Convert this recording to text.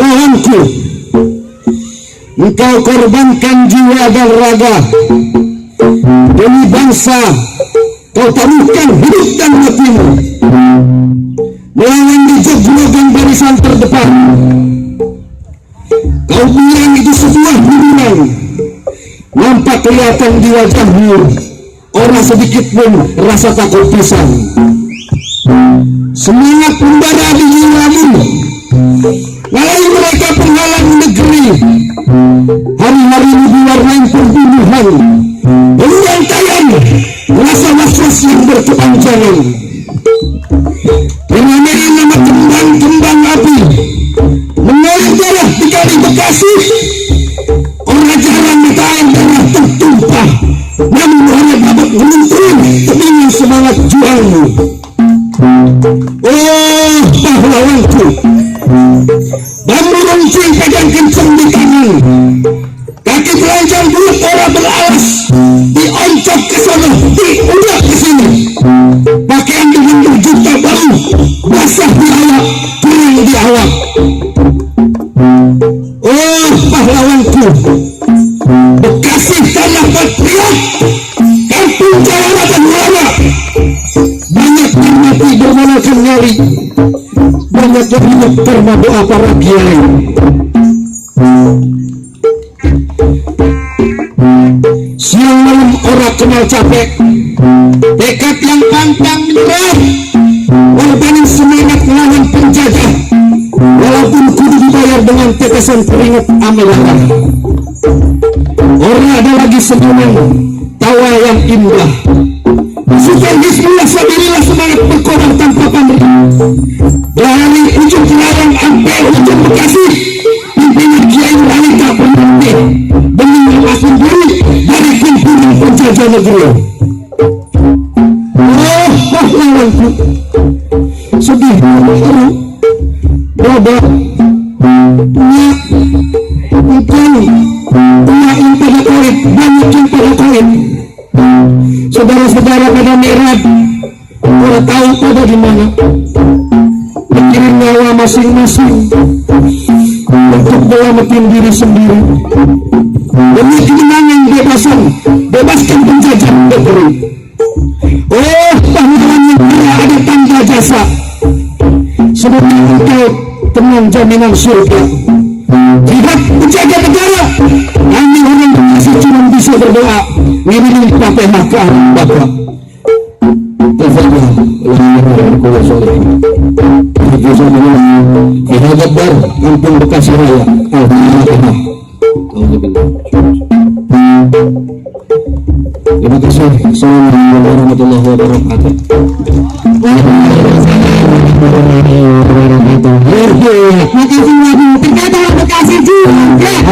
pahlawanku, engkau korbankan jiwa dan raga demi bangsa. Kau taruhkan hidup dan matimu melawan dijoglogan barisan terdepan. Kau bilang itu sebuah hubungan, nampak kelihatan di wajahmu orang sedikit pun rasa takut pisan. Semangat membara di jiwamu, walau mereka penghalang negeri. Hari-hari diwarnai pembunuhan, pembantaian, rasa was-was yang berkepanjangan. Mengenai nama kembang-kembang api, mengalir darah di Kali Bekasi. Orang jarang mata air darah tertumpah, namun hanya dapat menentukan dengan semangat juangmu. Oh pahlawanku, bambu runcing pegang kencang di tangan, kaki telanjang bulat orang beralas, dioncok ke sana, diudak ke sini. Pakaian dengan berjuta bau, basah di awak, kering di awak. Oh pahlawanku, Bekasi tanah patriot, kampung Jawa dan Ulama. Banyak yang mati bermanakan nyali, banyak yang hidup karena doa para kiai. Siang malam orang kenal capek, tekad yang pantang menyerah, korbanin semangat melawan penjajah, walaupun kudu dibayar dengan tetesan keringat amelangan. Orang ada lagi senyuman, tawa yang indah. Pasukan Hizbullah Sabilillah semangat berkorban tanpa pamrih. Dari ujung Semarang sampai ujung Bekasi, pimpinan Kiai Wali tak berhenti demi melepaskan diri dari pimpinan penjajah negeri. Oh pahlawanku, sedih, haru, bodoh, punya bukan, punya yang pada koit, banyak yang pada koit. Saudara-saudara pada mihrab, orang tahu pada di mana, mikirin nyawa masing-masing untuk menyelamatin diri sendiri demi kemenangan bebasan, bebaskan penjajah negeri. Oh pahlawan yang tidak ada tanda jasa, semoga engkau tenang jaminan surga. Jihad menjaga negara, kami orang Bekasi cuma bisa berdoa ngirim Fatihah ke arah Bapak. Kita Jabbar, kampung Bekasi Raya. Alhamdulillah. Terima kasih. Assalamualaikum warahmatullahi wabarakatuh. Terima kasih. Terkadang Bekasi juga.